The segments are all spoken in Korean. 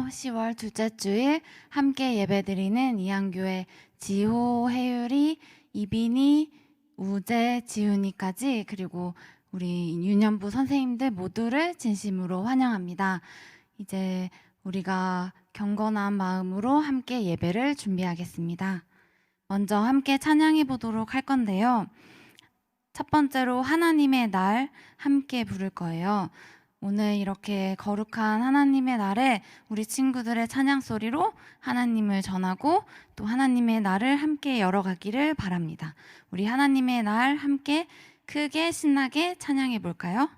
10월 둘째 주일 함께 예배드리는 이한교회 지호, 혜율이, 이빈이, 우재, 지훈이까지 그리고 우리 유년부 선생님들 모두를 진심으로 환영합니다. 이제 우리가 경건한 마음으로 함께 예배를 준비하겠습니다. 먼저 함께 찬양해 보도록 할 건데요. 첫 번째로 하나님의 날 함께 부를 거예요. 오늘 이렇게 거룩한 하나님의 날에 우리 친구들의 찬양 소리로 하나님을 전하고 또 하나님의 날을 함께 열어가기를 바랍니다. 우리 하나님의 날 함께 크게 신나게 찬양해 볼까요?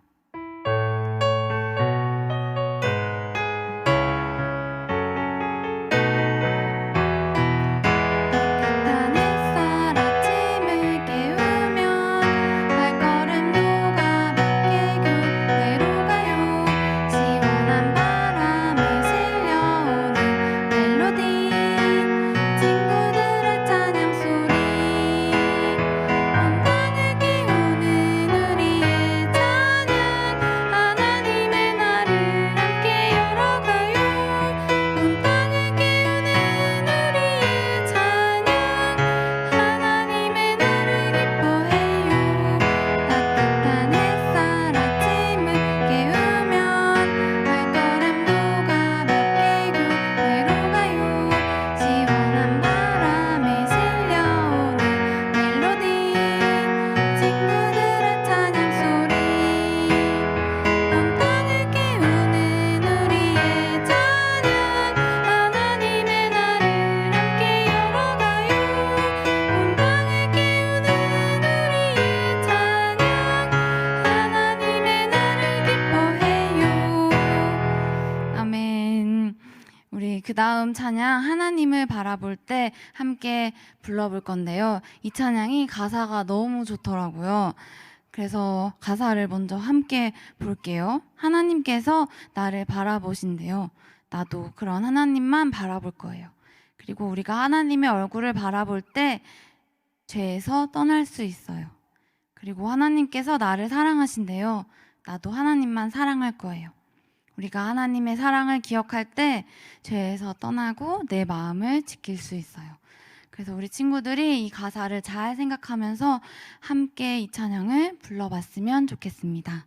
그 다음 찬양 하나님을 바라볼 때 함께 불러볼 건데요. 이 찬양이 가사가 너무 좋더라고요. 그래서 가사를 먼저 함께 볼게요. 하나님께서 나를 바라보신대요. 나도 그런 하나님만 바라볼 거예요. 그리고 우리가 하나님의 얼굴을 바라볼 때 죄에서 떠날 수 있어요. 그리고 하나님께서 나를 사랑하신대요. 나도 하나님만 사랑할 거예요. 우리가 하나님의 사랑을 기억할 때 죄에서 떠나고 내 마음을 지킬 수 있어요. 그래서 우리 친구들이 이 가사를 잘 생각하면서 함께 이 찬양을 불러봤으면 좋겠습니다.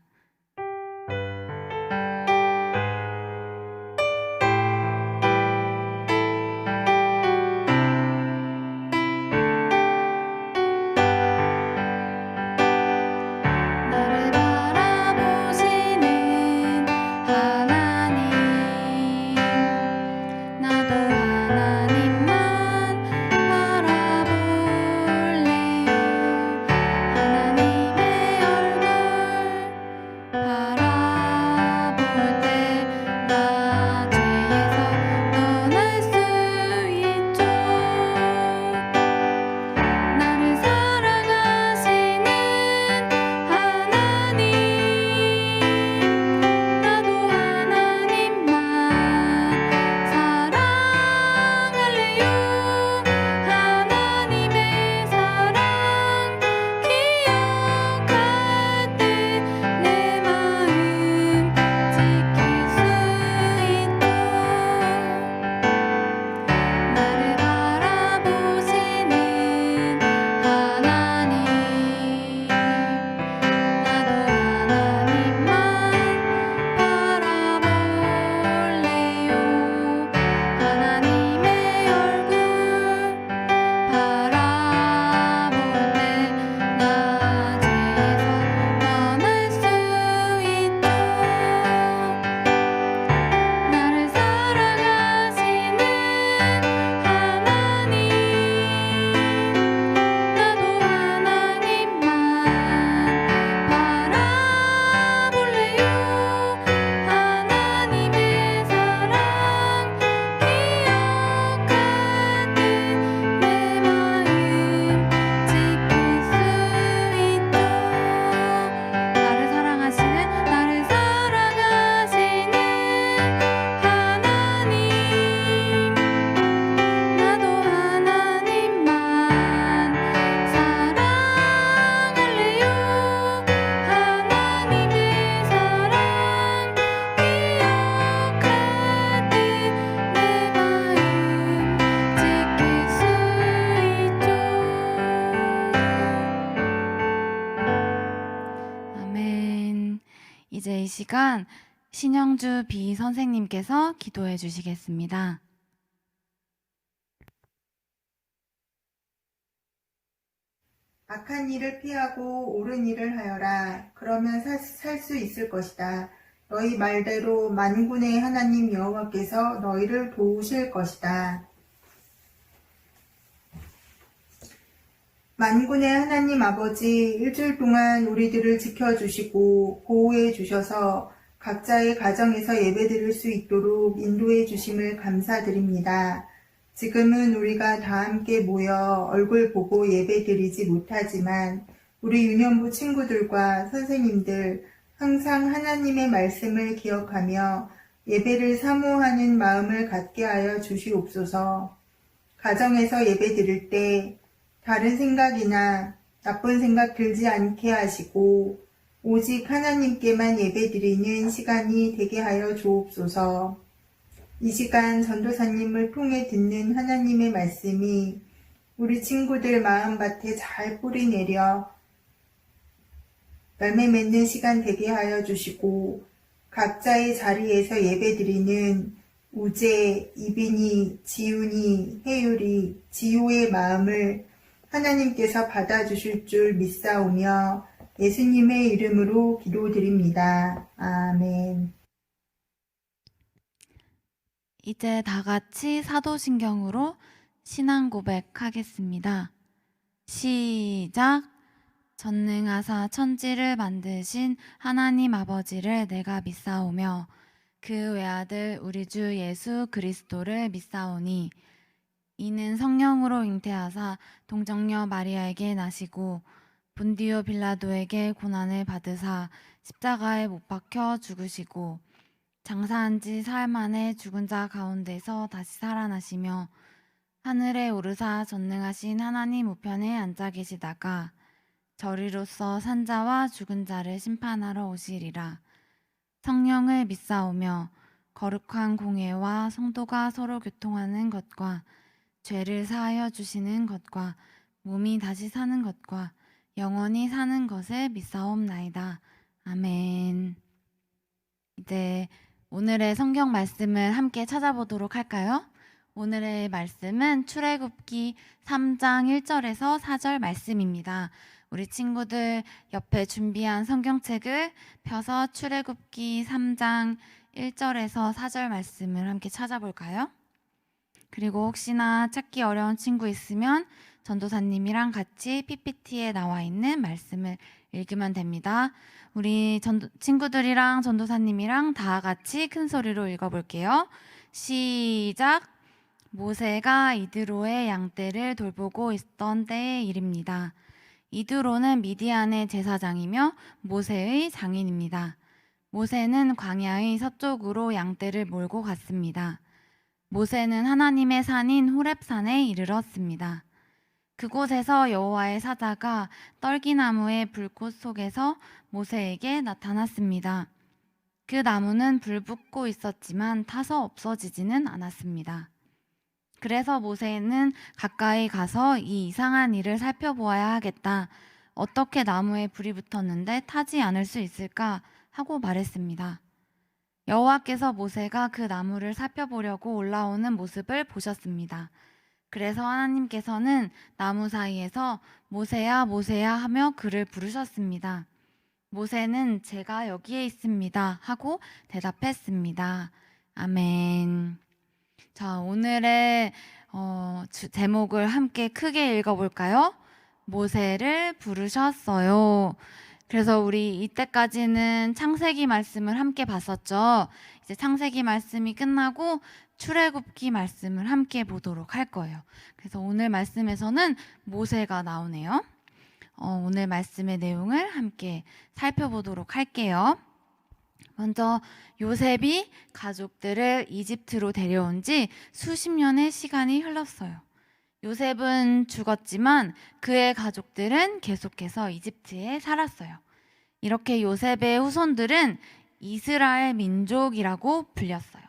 시간 신영주 비 선생님께서 기도해 주시겠습니다. 악한 일을 피하고 옳은 일을 하여라. 그러면 살 수 있을 것이다. 너희 말대로 만군의 하나님 여호와께서 너희를 도우실 것이다. 만군의 하나님 아버지, 일주일 동안 우리들을 지켜주시고 보호해 주셔서 각자의 가정에서 예배드릴 수 있도록 인도해 주심을 감사드립니다. 지금은 우리가 다 함께 모여 얼굴 보고 예배드리지 못하지만 우리 유년부 친구들과 선생님들 항상 하나님의 말씀을 기억하며 예배를 사모하는 마음을 갖게 하여 주시옵소서. 가정에서 예배드릴 때 다른 생각이나 나쁜 생각 들지 않게 하시고 오직 하나님께만 예배드리는 시간이 되게 하여 주옵소서. 이 시간 전도사님을 통해 듣는 하나님의 말씀이 우리 친구들 마음밭에 잘 뿌리내려 열매 맺는 시간 되게 하여 주시고 각자의 자리에서 예배드리는 우재, 이빈이, 지훈이, 혜율이, 지호의 마음을 하나님께서 받아주실 줄 믿사오며 예수님의 이름으로 기도드립니다. 아멘. 이제 다 같이 사도신경으로 신앙 고백하겠습니다. 시작. 전능하사 천지를 만드신 하나님 아버지를 내가 믿사오며 그 외아들 우리 주 예수 그리스도를 믿사오니 이는 성령으로 잉태하사 동정녀 마리아에게 나시고 본디오 빌라도에게 고난을 받으사 십자가에 못 박혀 죽으시고 장사한 지 사흘 만에 죽은 자 가운데서 다시 살아나시며 하늘에 오르사 전능하신 하나님 우편에 앉아 계시다가 저리로서 산자와 죽은 자를 심판하러 오시리라. 성령을 믿사오며 거룩한 공회와 성도가 서로 교통하는 것과 죄를 사하여 주시는 것과 몸이 다시 사는 것과 영원히 사는 것을 믿사옵나이다. 아멘. 이제 오늘의 성경 말씀을 함께 찾아보도록 할까요? 오늘의 말씀은 출애굽기 3장 1절에서 4절 말씀입니다. 우리 친구들 옆에 준비한 성경책을 펴서 출애굽기 3장 1절에서 4절 말씀을 함께 찾아볼까요? 그리고 혹시나 찾기 어려운 친구 있으면 전도사님이랑 같이 PPT에 나와 있는 말씀을 읽으면 됩니다. 우리 친구들이랑 전도사님이랑 다 같이 큰 소리로 읽어볼게요. 시작! 모세가 이드로의 양떼를 돌보고 있던 때의 일입니다. 이드로는 미디안의 제사장이며 모세의 장인입니다. 모세는 광야의 서쪽으로 양떼를 몰고 갔습니다. 모세는 하나님의 산인 호렙산에 이르렀습니다. 그곳에서 여호와의 사자가 떨기나무의 불꽃 속에서 모세에게 나타났습니다. 그 나무는 불붙고 있었지만 타서 없어지지는 않았습니다. 그래서 모세는 가까이 가서 이 이상한 일을 살펴보아야 하겠다. 어떻게 나무에 불이 붙었는데 타지 않을 수 있을까? 하고 말했습니다. 여호와께서 모세가 그 나무를 살펴보려고 올라오는 모습을 보셨습니다. 그래서 하나님께서는 나무 사이에서 모세야 모세야 하며 그를 부르셨습니다. 모세는 제가 여기에 있습니다 하고 대답했습니다. 아멘. 자, 오늘의 제목을 함께 크게 읽어볼까요? 모세를 부르셨어요. 그래서 우리 이때까지는 창세기 말씀을 함께 봤었죠. 이제 창세기 말씀이 끝나고 출애굽기 말씀을 함께 보도록 할 거예요. 그래서 오늘 말씀에서는 모세가 나오네요. 오늘 말씀의 내용을 함께 살펴보도록 할게요. 먼저 요셉이 가족들을 이집트로 데려온 지 수십 년의 시간이 흘렀어요. 요셉은 죽었지만 그의 가족들은 계속해서 이집트에 살았어요. 이렇게 요셉의 후손들은 이스라엘 민족이라고 불렸어요.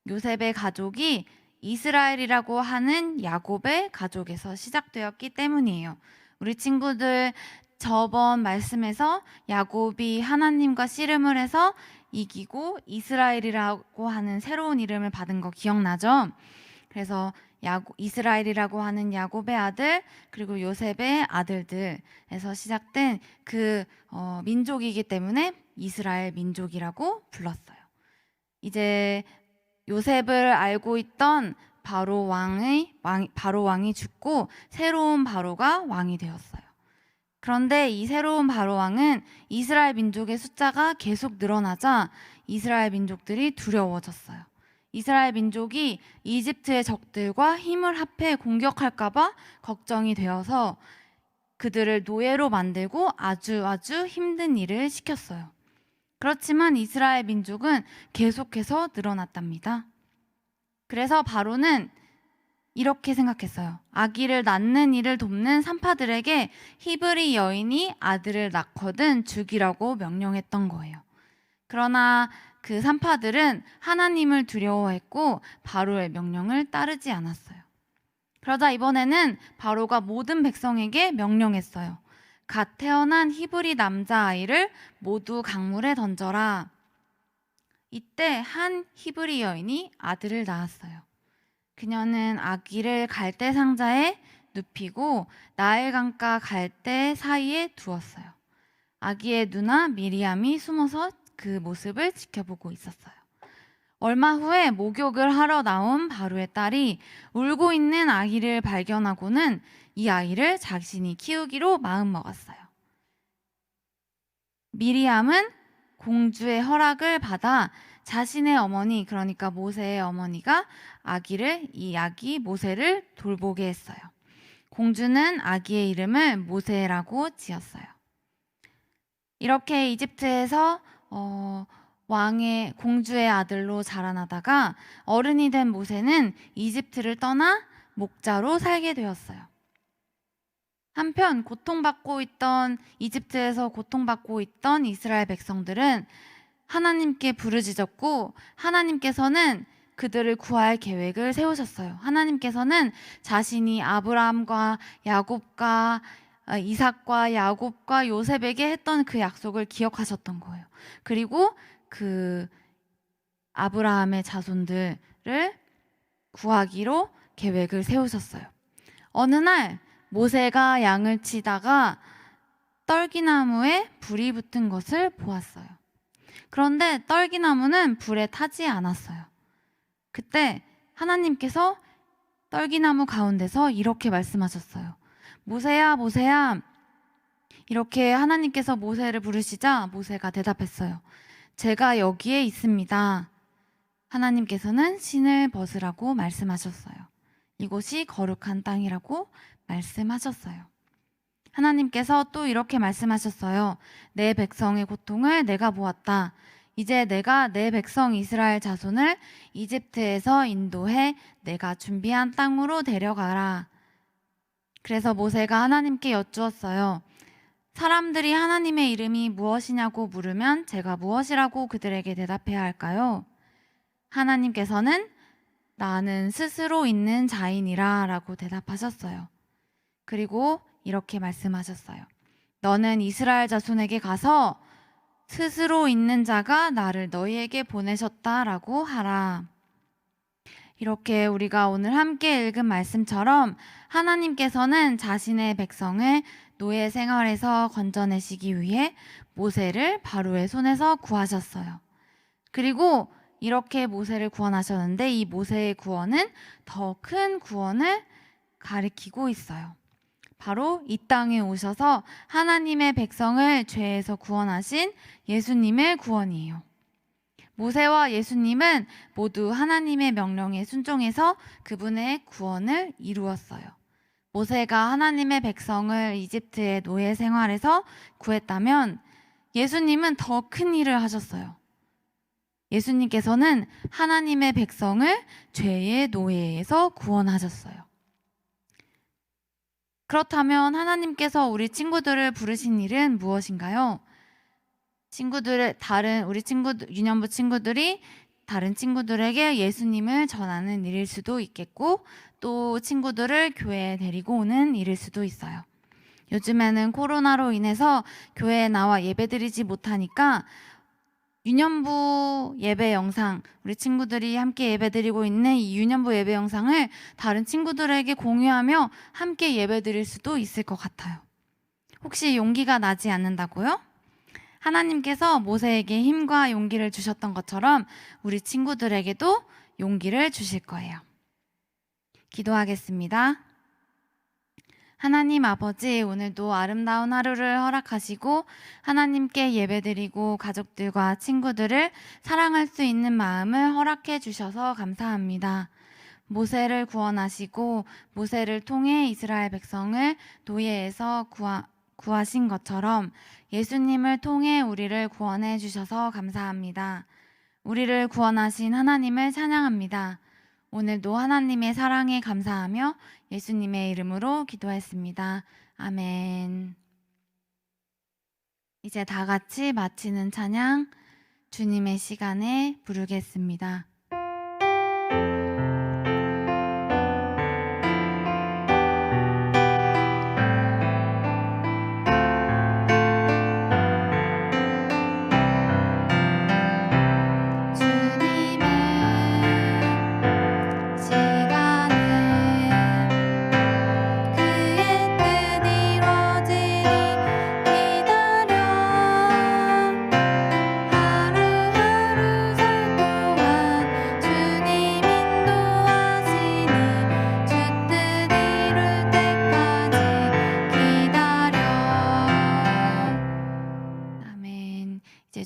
요셉의 가족이 이스라엘이라고 하는 야곱의 가족에서 시작되었기 때문이에요. 우리 친구들 저번 말씀에서 야곱이 하나님과 씨름을 해서 이기고 이스라엘이라고 하는 새로운 이름을 받은 거 기억나죠? 그래서 이스라엘이라고 하는 야곱의 아들 그리고 요셉의 아들들에서 시작된 그 민족이기 때문에 이스라엘 민족이라고 불렀어요. 이제 요셉을 알고 있던 바로 왕이 죽고 새로운 바로가 왕이 되었어요. 그런데 이 새로운 바로 왕은 이스라엘 민족의 숫자가 계속 늘어나자 이스라엘 민족들이 두려워졌어요. 이스라엘 민족이 이집트의 적들과 힘을 합해 공격할까봐 걱정이 되어서 그들을 노예로 만들고 아주 힘든 일을 시켰어요. 그렇지만 이스라엘 민족은 계속해서 늘어났답니다. 그래서 바로는 이렇게 생각했어요. 아기를 낳는 일을 돕는 산파들에게 히브리 여인이 아들을 낳거든 죽이라고 명령했던 거예요. 그러나 그 산파들은 하나님을 두려워했고 바로의 명령을 따르지 않았어요. 그러자 이번에는 바로가 모든 백성에게 명령했어요. 갓 태어난 히브리 남자아이를 모두 강물에 던져라. 이때 한 히브리 여인이 아들을 낳았어요. 그녀는 아기를 갈대 상자에 눕히고 나일강가 갈대 사이에 두었어요. 아기의 누나 미리암이 숨어서 그 모습을 지켜보고 있었어요. 얼마 후에 목욕을 하러 나온 바로의 딸이 울고 있는 아기를 발견하고는 이 아이를 자신이 키우기로 마음먹었어요. 미리암은 공주의 허락을 받아 자신의 어머니, 그러니까 모세의 어머니가 이 아기 모세를 돌보게 했어요. 공주는 아기의 이름을 모세라고 지었어요. 이렇게 이집트에서 공주의 아들로 자라나다가 어른이 된 모세는 이집트를 떠나 목자로 살게 되었어요. 한편 이집트에서 고통받고 있던 이스라엘 백성들은 하나님께 부르짖었고 하나님께서는 그들을 구할 계획을 세우셨어요. 하나님께서는 자신이 아브라함과 야곱과 이삭과 야곱과 요셉에게 했던 그 약속을 기억하셨던 거예요. 그리고 그 아브라함의 자손들을 구하기로 계획을 세우셨어요. 어느 날 모세가 양을 치다가 떨기나무에 불이 붙은 것을 보았어요. 그런데 떨기나무는 불에 타지 않았어요. 그때 하나님께서 떨기나무 가운데서 이렇게 말씀하셨어요. 모세야, 모세야. 이렇게 하나님께서 모세를 부르시자 모세가 대답했어요. 제가 여기에 있습니다. 하나님께서는 신을 벗으라고 말씀하셨어요. 이곳이 거룩한 땅이라고 말씀하셨어요. 하나님께서 또 이렇게 말씀하셨어요. 내 백성의 고통을 내가 보았다. 이제 내가 내 백성 이스라엘 자손을 이집트에서 인도해 내가 준비한 땅으로 데려가라. 그래서 모세가 하나님께 여쭈었어요. 사람들이 하나님의 이름이 무엇이냐고 물으면 제가 무엇이라고 그들에게 대답해야 할까요? 하나님께서는 나는 스스로 있는 자이니라 라고 대답하셨어요. 그리고 이렇게 말씀하셨어요. 너는 이스라엘 자손에게 가서 스스로 있는 자가 나를 너희에게 보내셨다라고 하라. 이렇게 우리가 오늘 함께 읽은 말씀처럼 하나님께서는 자신의 백성을 노예 생활에서 건져내시기 위해 모세를 바로의 손에서 구하셨어요. 그리고 이렇게 모세를 구원하셨는데 이 모세의 구원은 더 큰 구원을 가리키고 있어요. 바로 이 땅에 오셔서 하나님의 백성을 죄에서 구원하신 예수님의 구원이에요. 모세와 예수님은 모두 하나님의 명령에 순종해서 그분의 구원을 이루었어요. 모세가 하나님의 백성을 이집트의 노예 생활에서 구했다면 예수님은 더 큰 일을 하셨어요. 예수님께서는 하나님의 백성을 죄의 노예에서 구원하셨어요. 그렇다면 하나님께서 우리 친구들을 부르신 일은 무엇인가요? 유년부 친구들이 다른 친구들에게 예수님을 전하는 일일 수도 있겠고 또 친구들을 교회에 데리고 오는 일일 수도 있어요. 요즘에는 코로나로 인해서 교회에 나와 예배드리지 못하니까 유년부 예배 영상, 우리 친구들이 함께 예배드리고 있는 이 유년부 예배 영상을 다른 친구들에게 공유하며 함께 예배드릴 수도 있을 것 같아요. 혹시 용기가 나지 않는다고요? 하나님께서 모세에게 힘과 용기를 주셨던 것처럼 우리 친구들에게도 용기를 주실 거예요. 기도하겠습니다. 하나님 아버지, 오늘도 아름다운 하루를 허락하시고 하나님께 예배드리고 가족들과 친구들을 사랑할 수 있는 마음을 허락해 주셔서 감사합니다. 모세를 구원하시고 모세를 통해 이스라엘 백성을 노예에서 구하신 것처럼 예수님을 통해 우리를 구원해 주셔서 감사합니다. 우리를 구원하신 하나님을 찬양합니다. 오늘도 하나님의 사랑에 감사하며 예수님의 이름으로 기도했습니다. 아멘. 이제 다 같이 마치는 찬양 주님의 시간에 부르겠습니다.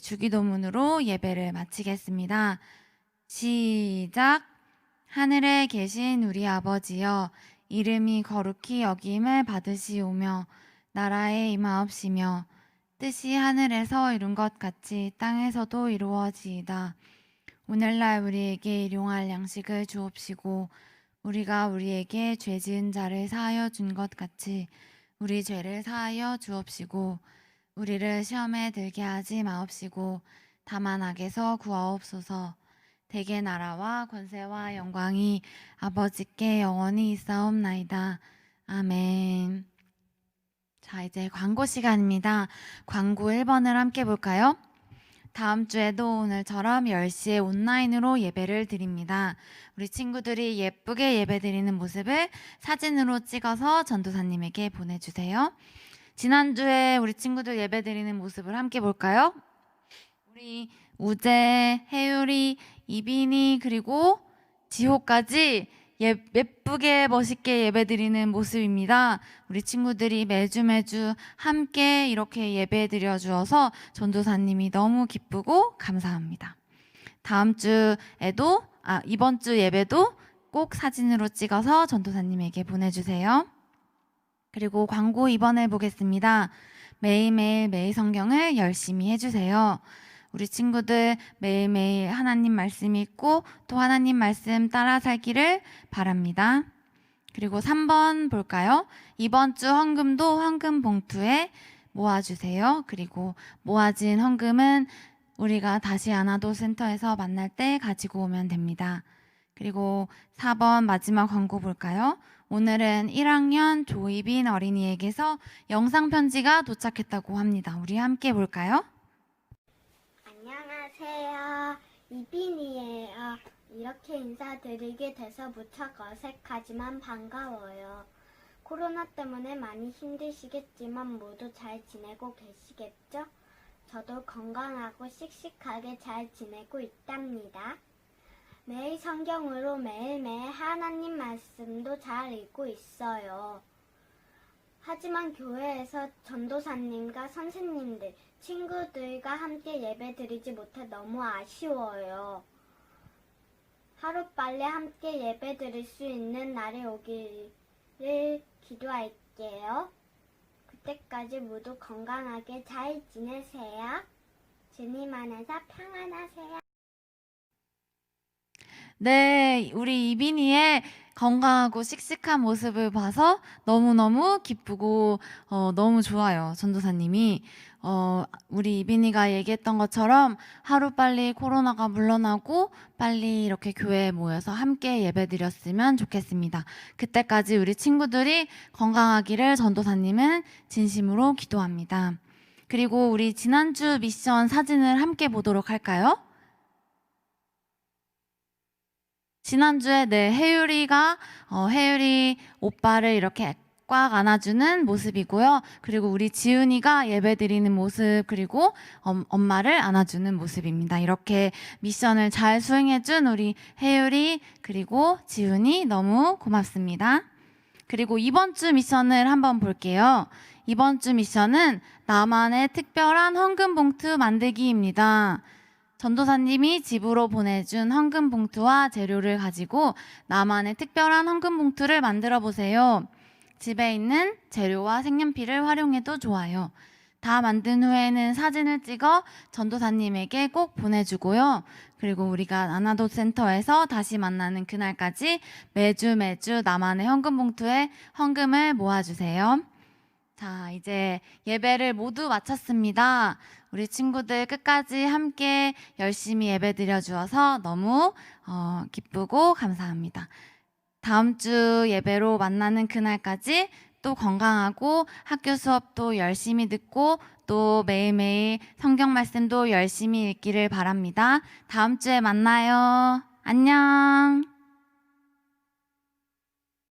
주기도문으로 예배를 마치겠습니다. 시작. 하늘에 계신 우리 아버지여, 이름이 거룩히 여김을 받으시오며 나라에 임하옵시며 뜻이 하늘에서 이룬 것 같이 땅에서도 이루어지이다. 오늘날 우리에게 일용할 양식을 주옵시고 우리가 우리에게 죄 지은 자를 사하여 준 것 같이 우리 죄를 사하여 주옵시고 우리를 시험에 들게 하지 마옵시고 다만 악에서 구하옵소서. 대개 나라와 권세와 영광이 아버지께 영원히 있사옵나이다. 아멘. 자, 이제 광고 시간입니다. 광고 1번을 함께 볼까요? 다음 주에도 오늘처럼 10시에 온라인으로 예배를 드립니다. 우리 친구들이 예쁘게 예배 드리는 모습을 사진으로 찍어서 전도사님에게 보내주세요. 지난주에 우리 친구들 예배 드리는 모습을 함께 볼까요? 우리 우재, 혜율이, 이빈이 그리고 지호까지 예쁘게 멋있게 예배 드리는 모습입니다. 우리 친구들이 매주 함께 이렇게 예배 드려 주어서 전도사님이 너무 기쁘고 감사합니다. 이번 주 예배도 꼭 사진으로 찍어서 전도사님에게 보내주세요. 그리고 광고 2번을 보겠습니다. 매일매일 매일 성경을 열심히 해주세요. 우리 친구들 매일매일 하나님 말씀 읽고 또 하나님 말씀 따라 살기를 바랍니다. 그리고 3번 볼까요? 이번 주 헌금도 헌금 봉투에 모아주세요. 그리고 모아진 헌금은 우리가 다시 아나도 센터에서 만날 때 가지고 오면 됩니다. 그리고 4번 마지막 광고 볼까요? 오늘은 1학년 조이빈 어린이에게서 영상 편지가 도착했다고 합니다. 우리 함께 볼까요? 안녕하세요. 이빈이에요. 이렇게 인사드리게 돼서 무척 어색하지만 반가워요. 코로나 때문에 많이 힘드시겠지만 모두 잘 지내고 계시겠죠? 저도 건강하고 씩씩하게 잘 지내고 있답니다. 매일 성경으로 매일매일 하나님 말씀도 잘 읽고 있어요. 하지만 교회에서 전도사님과 선생님들, 친구들과 함께 예배드리지 못해 너무 아쉬워요. 하루빨리 함께 예배드릴 수 있는 날이 오기를 기도할게요. 그때까지 모두 건강하게 잘 지내세요. 주님 안에서 평안하세요. 네, 우리 이빈이의 건강하고 씩씩한 모습을 봐서 너무너무 기쁘고 너무 좋아요. 전도사님이 우리 이빈이가 얘기했던 것처럼 하루빨리 코로나가 물러나고 빨리 이렇게 교회에 모여서 함께 예배드렸으면 좋겠습니다. 그때까지 우리 친구들이 건강하기를 전도사님은 진심으로 기도합니다. 그리고 우리 지난주 미션 사진을 함께 보도록 할까요? 지난주에 혜율이가 혜율이 오빠를 이렇게 꽉 안아주는 모습이고요. 그리고 우리 지훈이가 예배드리는 모습, 그리고 엄마를 안아주는 모습입니다. 이렇게 미션을 잘 수행해준 우리 혜율이 그리고 지훈이 너무 고맙습니다. 그리고 이번 주 미션을 한번 볼게요. 이번 주 미션은 나만의 특별한 헌금 봉투 만들기입니다. 전도사님이 집으로 보내준 헌금 봉투와 재료를 가지고 나만의 특별한 헌금 봉투를 만들어 보세요. 집에 있는 재료와 색연필을 활용해도 좋아요. 다 만든 후에는 사진을 찍어 전도사님에게 꼭 보내주고요. 그리고 우리가 나나도 센터에서 다시 만나는 그날까지 매주 나만의 헌금 봉투에 헌금을 모아주세요. 자, 이제 예배를 모두 마쳤습니다. 우리 친구들 끝까지 함께 열심히 예배 드려 주어서 너무 기쁘고 감사합니다. 다음 주 예배로 만나는 그날까지 또 건강하고 학교 수업도 열심히 듣고 또 매일매일 성경 말씀도 열심히 읽기를 바랍니다. 다음 주에 만나요. 안녕.